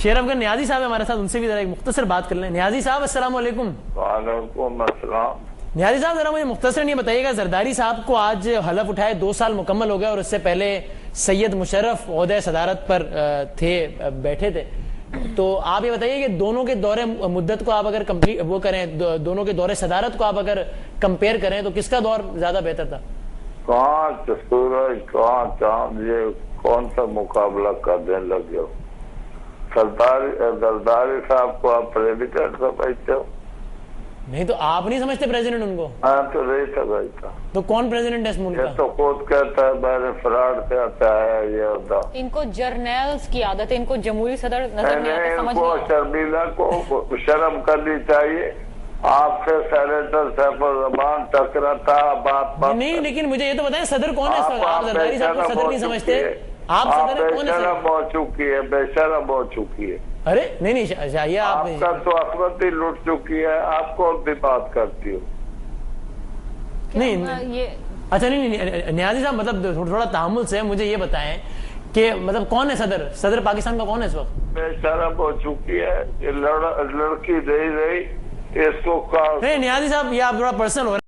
شیر افغان نیازی صاحب ہمارے ساتھ، ان سے بھی ذرا ایک مختصر بات کر لیں. نیازی صاحب السلام علیکم. وعلیکم السلام. نیازی صاحب ذرا مجھے مختصر یہ بتائیے گا، زرداری صاحب کو آج حلف اٹھائے 2 سال مکمل ہو گئے اور اس سے پہلے سید مشرف عہدہ صدارت پر بیٹھے تھے، تو آپ یہ بتائیے کہ دونوں کے دور مدت کو آپ اگر وہ کریں، دونوں کے دور صدارت کو آپ اگر کمپیئر کریں تو کس کا دور زیادہ بہتر تھا؟ کہاں سورج کہاں چاند، یہ کون سا مقابلہ کرنے لگے ہو؟ زرداری صاحب کو آپ پریزیڈنٹ سمجھتے ہو؟ نہیں تو آپ نہیں سمجھتے پریزیڈنٹ ان کو؟ میں تو نہیں سمجھتا. تو کون پریزیڈنٹ ہے اس ملک کا؟ یہ تو خود کہتا ہے میں نے فراڈ سے ہٹایا ہے یہ ہوتا. ان کو جرنیلز کی عادت ہے، ان کو جمہوری صدر نظر نہیں آتا. ان کو شرمیلا کو شرم کرنی چاہیے. آپ سے سینیٹر سیف الرحمان ٹکرا تھا بات نہیں، لیکن مجھے یہ تو بتائیں صدر کون ہے اس وقت؟ آپ زرداری صاحب کو صدر نہیں سمجھتے؟ آپ صدر کون ہے؟ بے شرم ہو چکی ہے، بے شرم ہو چکی ہے. ارے نہیں چاہیے آپ کا تو عصمت ہی لٹ چکی ہے. آپ کون سی بات کرتی ہو؟ نہیں اچھا نہیں نیازی صاحب، مطلب تھوڑا تحمل سے مجھے یہ بتائیں کہ مطلب کون ہے صدر پاکستان کا کون ہے اس وقت؟ بے شرم ہو چکی ہے. یہ لڑکی نہیں رہی اس کو. نہیں نیازی صاحب، یہ آپ تھوڑا پرسنل ہو رہے ہیں.